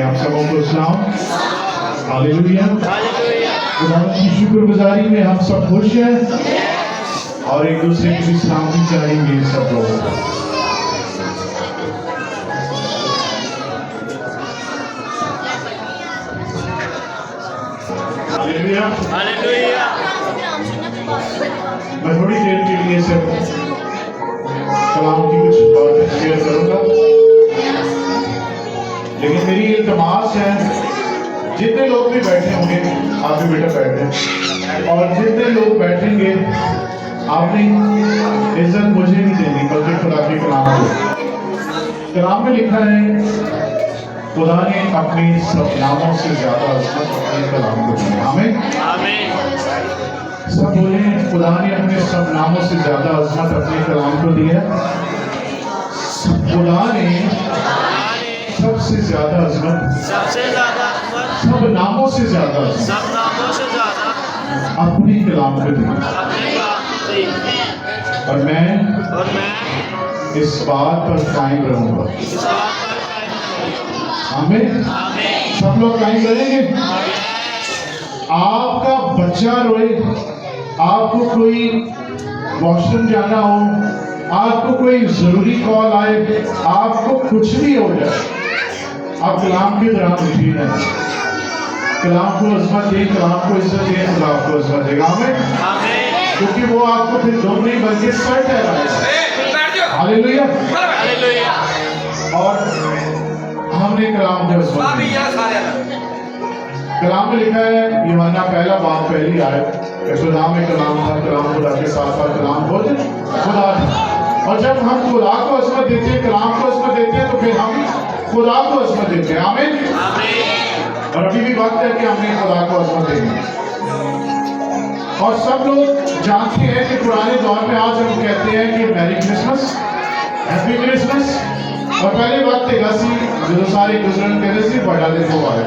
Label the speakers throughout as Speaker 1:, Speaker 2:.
Speaker 1: आप सबों को सलाम। हालेलुया। खुदा की शुक्रगुजारी में हम सब खुश हैं और एक दूसरे की सलामती चाहेंगे सब लोग। हालेलुया।
Speaker 2: हालेलुया।
Speaker 1: मैं थोड़ी देर के लिए सिर्फ कलाम की कुछ बातें शेयर करूंगा, लेकिन मेरी इल्तमास है जितने लोग भी बैठे होंगे, आप भी बेटा बैठे, और जितने लोग बैठेंगे आपने इज्जत मुझे नहीं देनी बल्कि खुदा के कलाम को। कलाम में लिखा है खुदा ने अपने सब नामों से ज्यादा अज़मत अपने कलाम को दिया। आमीन।
Speaker 2: आमीन।
Speaker 1: सब बोले खुदा ने अपने सब नामों से ज्यादा अज़मत अपने कलाम को दिया। खुदा ने सबसे ज्यादा अज़मत, सब नामों से ज्यादा अपने कलाम को दिया। और मैं इस बात पर कायम रहूंगा। आमीन। सब लोग कायम रहेंगे। आपका बच्चा रोए, आपको कोई वॉशरूम जाना हो, आपको कोई जरूरी कॉल आए, आपको कुछ भी हो जाए, आप कलाम के दौरान उठी रहें। कलाम को अज़मत दें, कलाम को इज्जत दें, खुदा आपको अज़मत देगा। आमीन। क्योंकि वो आपको फिर दुम नहीं बल्कि सर ठहराएगा। हालेलुया।
Speaker 2: हालेलुया।
Speaker 1: और हमने कलाम को अज़मत दी। कलाम में लिखा है यूहन्ना पहला बाब पहली आयत, खुदा में कलाम था, कलाम खुदा के साथ था, कलाम खुद खुदा था। और जब हम खुदा को अज़मत देते हैं, कलाम को अज़मत देते हैं, तो फिर हम खुदा को अज़मत देते हैं। आमीन। और अभी भी वक्त है कि हमें खुदा को अज़मत देंगे। और सब लोग जानते हैं कि पुराने दौर में आज हम कहते हैं कि मैरी क्रिसमस, हैप्पी क्रिसमस। और पहले वक्त है जो सारे गुजरन कहते थे बड़ा दिन को आए।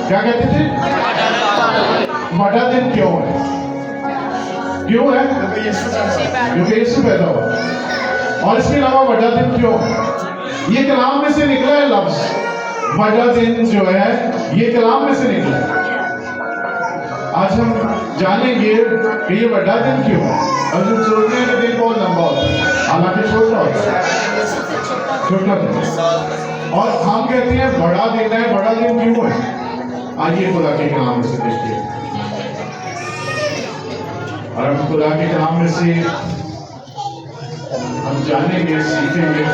Speaker 1: क्या कहते थे? बड़ा दिन क्यों है? क्यों है? क्योंकि यीशु पैदा हुआ। और इसके अलावा बड़ा दिन क्यों है? ये कलाम में से निकला है लफ्ज बड़ा दिन जो है, ये कलाम में से निकला है। आज हम जानेंगे कि ये बड़ा दिन क्यों है। और जो सोचते हैं कि दिन बहुत लंबा होता है, हालांकि छोटा होता है, छोटा दिन। और हम कहते हैं बड़ा दिन है, बड़ा दिन क्यों है? आइए खुदा के कलाम में से देखिए। और हम खुदा के कलाम में से हम जानेंगे, सीखेंगे।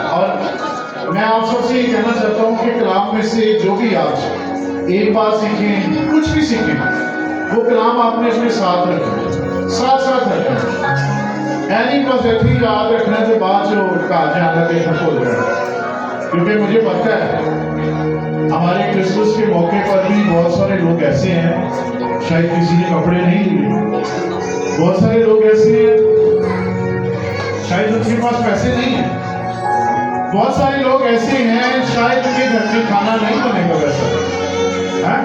Speaker 1: और मैं आप सबसे ये कहना चाहता हूँ कि कलाम में से जो भी आज एक बार सीखें, कुछ भी सीखें, वो कलाम आपने अपने साथ रखें, साथ साथ रखें। ऐनी बस ऐसे ही याद रखने के बाद जो कहा जाना देखना भूल गया। क्योंकि मुझे पता है हमारे क्रिसमस के मौके पर भी बहुत सारे लोग ऐसे हैं, शायद किसी ने कपड़े नहीं लिए, बहुत सारे लोग ऐसे हैं शायद उनके पास पैसे नहीं है, बहुत सारे लोग ऐसे हैं शायद उनके घर में खाना नहीं बनेगा वैसा है?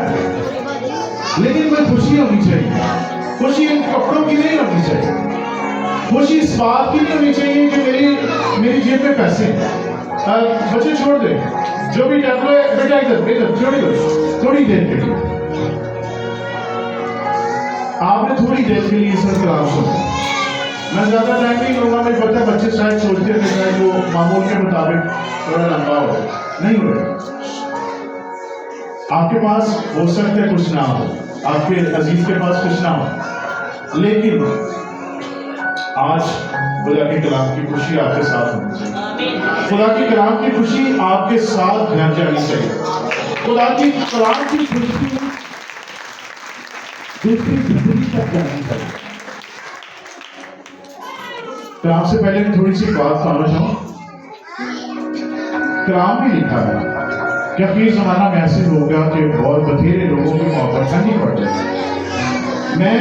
Speaker 1: लेकिन कोई खुशी होनी चाहिए। खुशी इन कपड़ों की नहीं होनी चाहिए, खुशी इस बात की नहीं होनी चाहिए कि मेरी जेब में पैसे हैं। बच्चे छोड़ दे, जो भी डर है बेटा इधर इधर छोड़ दो, थोड़ी देर के लिए आपने थोड़ी देर के लिए सर कलाम सुना। मैं ज्यादा टाइम नहीं लूंगा। मुझे पता है बच्चे शायद सोचते हैं शायद वो मामूल के मुताबिक थोड़ा लंबा हो, नहीं हो। आपके पास हो सकता है कुछ ना हो, आपके अजीज के पास कुछ ना हो, लेकिन आज खुदा के कलाम की खुशी आपके साथ होनी चाहिए। खुदा के कलाम की खुशी आपके साथ घर जानी चाहिए। खुदा की कलाम की खुशी दूसरी जिंदगी तक जानी चाहिए। कलाम से पहले मैं थोड़ी सी बात कहना चाहूँ। कलाम में लिखा है कि अब ये जमाना में ऐसे होगा कि बहुत बथेरे लोगों की मौत नहीं पड़ जाएगी। मैं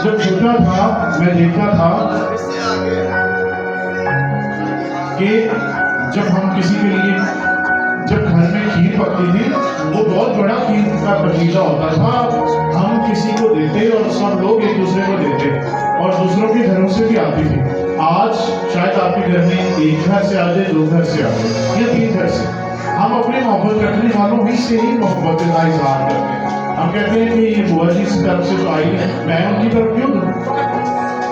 Speaker 1: जब छोटा था मैं देखता था कि जब हम किसी के लिए जब घर में खीर पकती थी, वो बहुत बड़ा खीर का पतीला होता था, हम किसी को देते और सब लोग एक भी आती थी। आज शायद आपके घर में एक घर से आ जाए, दो घर से आ जाए या तीन घर से, हम अपनी मोहब्बत रखने वालों ही से ही मोहब्बत का इजहार करते हैं। हम कहते हैं कि ये बुआ जी की तरफ से तो आई है, मैं उनकी तरफ क्यों दूं?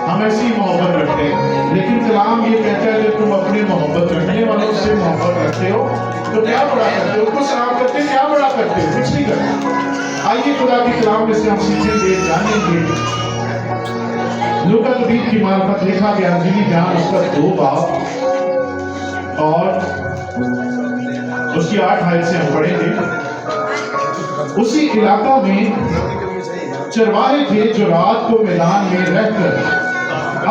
Speaker 1: हम ऐसी ही मोहब्बत रखते हैं। लेकिन कलाम ये कहता है कि तुम अपनी मोहब्बत रखने वालों से मोहब्बत रखते हो तो क्या बड़ा करते हो? उनको सलाम करते क्या बड़ा करते हो? कुछ नहीं करते। आइए खुदा की कलाम में से हम सीखेंगे, जानेंगे। लूका नबी की मार्फत लिखा गया अंजीली बयान उसका 2 बाब और उसकी 8 आयत से हम पढ़ेंगे। उसी इलाका में चरवाहे थे जो रात को मैदान में रहकर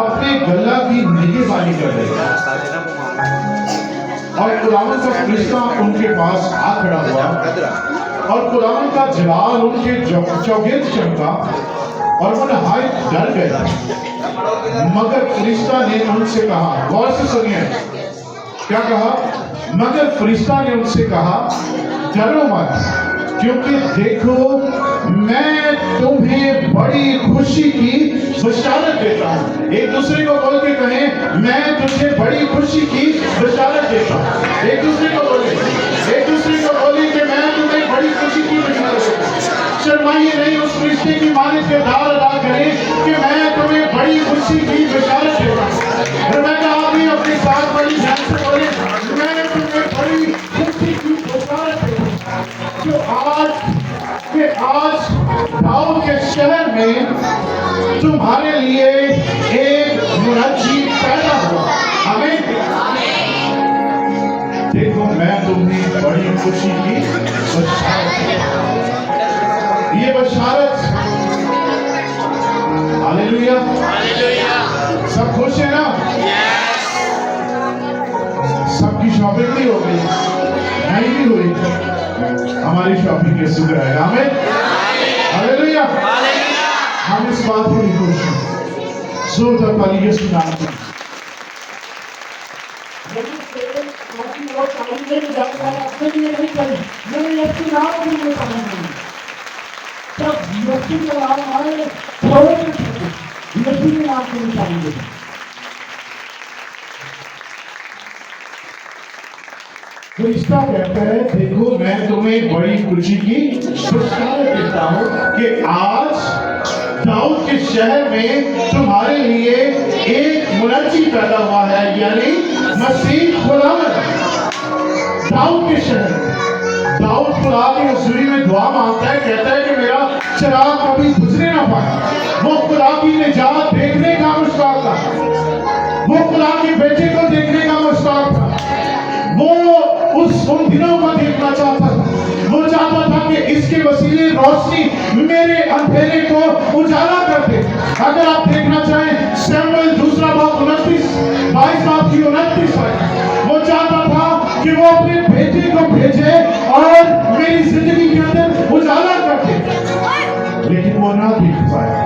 Speaker 1: अपने गल्ला की निगहबानी कर रहे थे और खुदावंद का फरिश्ता उनके पास आ खड़ा हुआ और खुदावंद का जलाल उनके चौगिर्द चमका और वो नहायत डर गए। मगर फरिश्ता ने उनसे कहा, गौर से सुनिए क्या कहा, मगर फरिश्ता ने उनसे कहा, डरो मत, क्योंकि देखो मैं तुम्हें बड़ी खुशी की बशारत देता हूँ। एक दूसरे को बोल के कहें, मैं तुझे बड़ी खुशी की बशारत देता हूँ। एक दूसरे को बोले, एक दूसरे को बोले कि मैं तुम्हें बड़ी खुशी की बशारत देता हूँ। शर्माइए नहीं, उस रिश्ते की मालिक के दार अदा करें कि मैं तुम्हें बड़ी खुशी की बशारत देता हूँ। और मैं आप भी अपने साथ बड़ी ध्यान से बोले, मैं तुम्हें बड़ी खुशी की बशारत देता हूँ जो आज दाऊद के शहर में तुम्हारे लिए एक मुनज्जी पैदा हुआ। आमीन। देखो मैं तुम्हें बड़ी खुशी की बशारत, ये बशारत, हालेलुया, सब खुश है ना? सबकी शॉपिंग भी हो गई, नहीं भी हुई, हमारी शॉपिंग के शुक्र है। आमीन, हालेलुया। हम इस बात के लिए खुश हैं। जोरदार ताली यीशु नाम में। फरिश्ता कहता है, देखो मैं तुम्हें बड़ी खुशी की बशारत देता हूँ कि आज दाऊद के शहर में तुम्हारे लिए एक मुनज्जी पैदा हुआ है, यानी मसीह खुदावंद। दाऊद के शहर, दाऊद खुदा की हजूरी में दुआ मांगता है, कहता है कि मेरा चिराग कभी बुझने ना पाए। वो खुदा की निजात देखने का मुश्ताक था, वो खुदा के बेटे को देखने का मुश्ताक था, वो उन दिनों को देखना चाहता था। वो चाहता था कि इसके वसीले रोशनी मेरे अंधेरे को उजाला कर दे। अगर आप देखना चाहें शमूएल 2 बाब 29 22 बाब की 29 आयत, वो चाहता था कि वो अपने बेटे को भेजे और मेरी जिंदगी के अंदर उजाला कर दे, लेकिन वो ना देख पाया।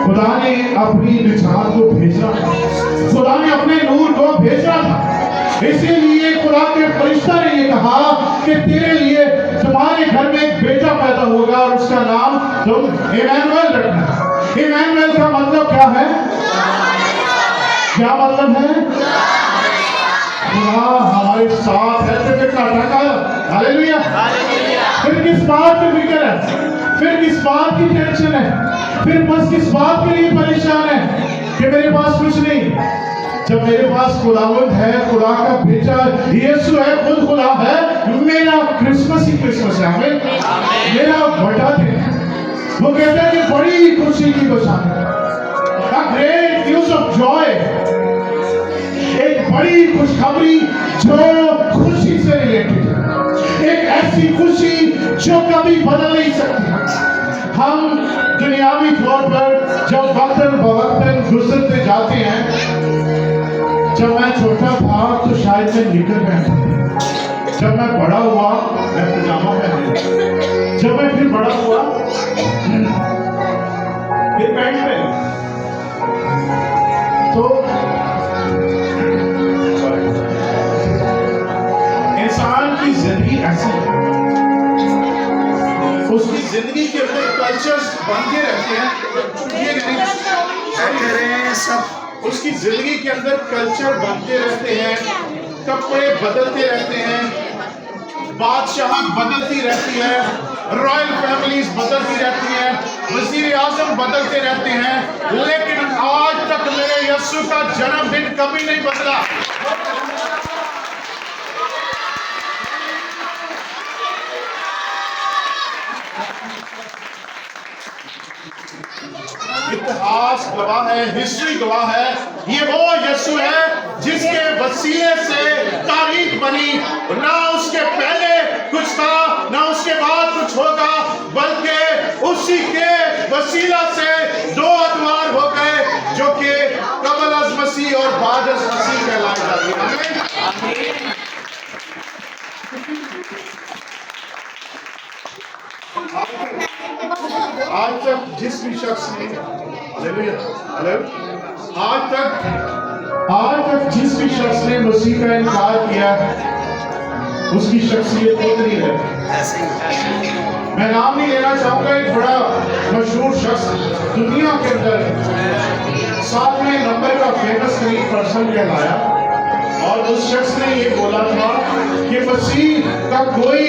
Speaker 1: खुदा ने अपनी निजात को भेजना, खुदा ने अपने नूर को भेजना था। इसीलिए खुदा के फरिश्ता ने ये कहा कि तेरे लिए तुम्हारे घर में एक बेटा पैदा होगा और उसका नाम तुम इमैनुएल रखना। इमैनुएल का मतलब क्या है? क्या मतलब है? खुदा हमारे साथ है। तो फिर हालेलुया। फिर किस बात की फिक्र है? फिर किस बात की टेंशन है? फिर बस किस बात के लिए परेशान है कि मेरे पास कुछ नहीं? जब मेरे पास खुदावंद है, खुदा का बेटा यीशु है, खुद खुदा है, मेरा क्रिसमस ही क्रिसमस है। हमें मेरा बड़ा दिन, वो कहते हैं कि बड़ी खुशी की बशारत, a great news of joy, एक बड़ी खुशखबरी जो खुशी से रिलेटेड है, एक ऐसी खुशी जो कभी बदल नहीं सकती। हम दुनियावी तौर पर जब वक्तन बवक्तन गुजरते जाते हैं, जब मैं छोटा था तो शायद मैं निकल पहनता, जब मैं बड़ा हुआ मैं पजामा पहन, जब मैं फिर बड़ा हुआ फिर पैंट पहन। तो इंसान की जिंदगी ऐसी है, उसकी जिंदगी के अंदर कल्चर्स बन के रहते हैं। ये नहीं
Speaker 3: करें सब।
Speaker 1: उसकी जिंदगी के अंदर कल्चर बनते रहते हैं, कपड़े बदलते रहते हैं, बादशाह बदलती रहती है, रॉयल फैमिलीज बदलती रहती हैं, वजीर आजम बदलते रहते हैं, लेकिन आज तक मेरे यीशु का जन्मदिन कभी नहीं बदला। इतिहास गवाह है, हिस्ट्री गवाह है, ये वो यीशु है जिसके वसीले से तारीख बनी। ना उसके पहले कुछ था, ना उसके बाद कुछ होगा, बल्कि उसी के वसीला से दो अतवार हो गए जो कि कबल अज मसीह और बाद अज मसीह कहलाए जाते हैं। आमीन। आज तक जिस भी शख्स ने आज तक जिस भी शख्स ने मसीह का इनकार किया, उसकी शख्सियत नहीं रहती। मैं नाम नहीं लेना चाहूंगा, एक बड़ा मशहूर शख्स दुनिया के अंदर 7वें नंबर का फेमस पर्सन कहलाया, और उस शख्स ने ये बोला था कि मसीह का कोई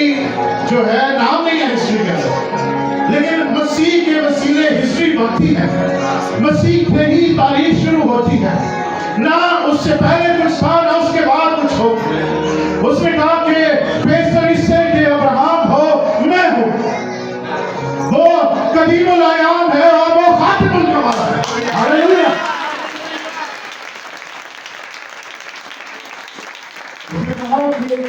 Speaker 1: जो है नाम नहीं है हिस्ट्री के अंदर, लेकिन मसीह के वसीले हिस्ट्री बनती है, मसीह से ही तारीख शुरू होती है। ना उससे पहले कुछ था, ना उसके बाद कुछ हो। उसने कहा कि बेहतर इससे कि अब्राहम हो, मैं हूं। वो कदीमुल आयाम है और वो खातिमुल कमाल है। हालेलुया।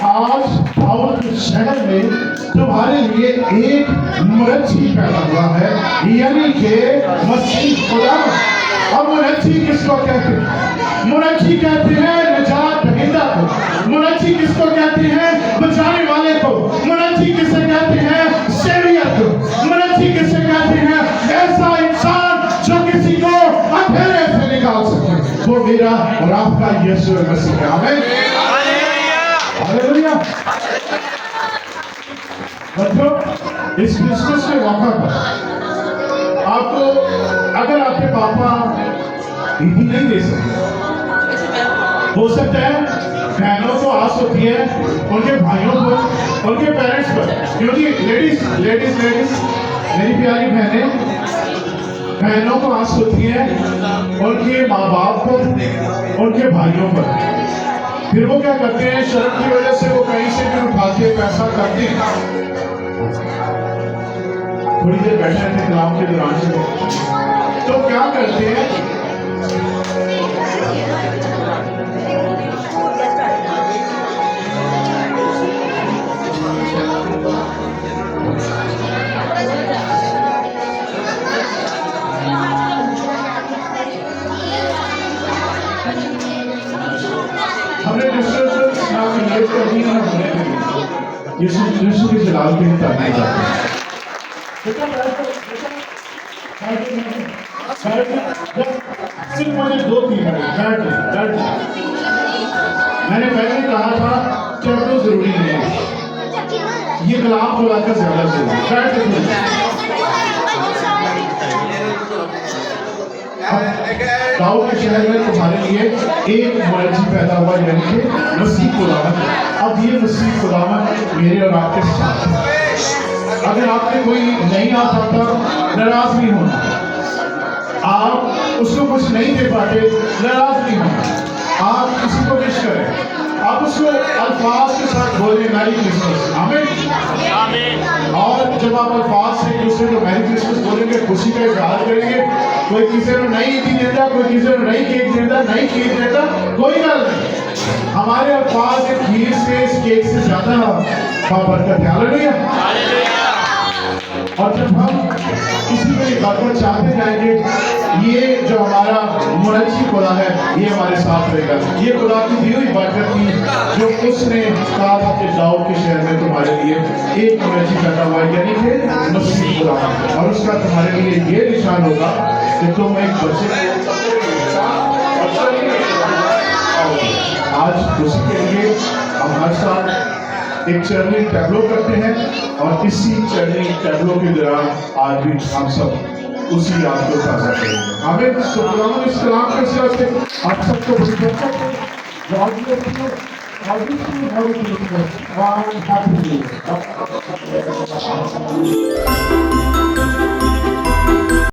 Speaker 1: आज दाऊद के शहर में तुम्हारे लिए एक मुरच्छी पैदा हुआ है, यानी कि मसीह खुदा। अब मुरच्छी किसको कहते हैं? मुरच्छी कहते हैं निजात दहिंदा को। मुरच्छी किसको कहते हैं? बचाने वाले को। मुरच्छी किसे कहते हैं? सेवियर को। मुरच्छी किसे कहते हैं? ऐसा इंसान जो किसी को अंधेरे से निकाल सके। वो मेरा और आपका यीशु मसीह है। आमीन। हालेलुया। बच्चों, इस क्रिसमस के मौका पर आपको, अगर आपके पापा ईदी नहीं दे सकते, हो सकता है बहनों को आस होती है उनके भाइयों को, उनके पेरेंट्स पर, क्योंकि लेडीज मेरी प्यारी बहनों को आस होती है उनके माँ बाप पर, उनके भाइयों पर। फिर वो क्या करते हैं, शर्म की वजह से वो कहीं से भी उठा के पैसा करते हैं। थोड़ी देर बैठे थे कलाम के दौरान से, तो क्या करते हैं, हमने यीशु के जलाल के तारीफ करते हैं। सिर्फ मुझे 2-3 मिनट मैंने पहले कहा था कि अब तो जरूरी नहीं है, ये कलाम को लाकर ज्यादा जरूरी है। दाऊद के शहर में तुम्हारे लिए एक मुरच्छी पैदा हुआ, यानी कि मसीह खुदावंद। अब ये मसीह खुदावंद मेरे और आपके साथ है। अगर आपने कोई नहीं आ पाता, नाराज नहीं होना। आप उसको कुछ नहीं दे पाते, नाराज नहीं होना। आप किसी को विश करें, आप उसको अल्फाज के साथ बोले मैरी क्रिसमस। आमीन आमीन। और जब आप अल्फाज से एक दूसरे को मैरी क्रिसमस बोलेंगे, खुशी का इजहार करेंगे, कोई किसी को नहीं ईदी देता, कोई किसी को नहीं केक देता, नहीं केक देता, कोई गल नहीं। हमारे अल्फाज एक खीर से, इस केक से ज्यादा बाबरकत है। हालेलुया। और जब हम किसी को ये बरकत चाहते जाएंगे, ये जो हमारा मुरच्छी खुदा है, ये हमारे साथ रहेगा। ये खुदा की दी हुई बरकत थी जो उसने कहा था कि दाऊद के शहर में तुम्हारे लिए एक मुरच्छी पैदा हुआ, यानी कि मसीह खुदा, और उसका तुम्हारे लिए ये निशान होगा कि तुम एक बच्चे आज उसी के लिए हम हर साल एक चर्निंग टैब्लो करते हैं, और इसी चर्निंग टैब्लो के दौरान आज भी हम सब उसी याद को ताजा करेंगे। हमें तो खुदावन इस कलाम के सिवा से आप सबको बड़ी बरकत है। God bless you. I wish you a Merry Christmas and Happy New Year.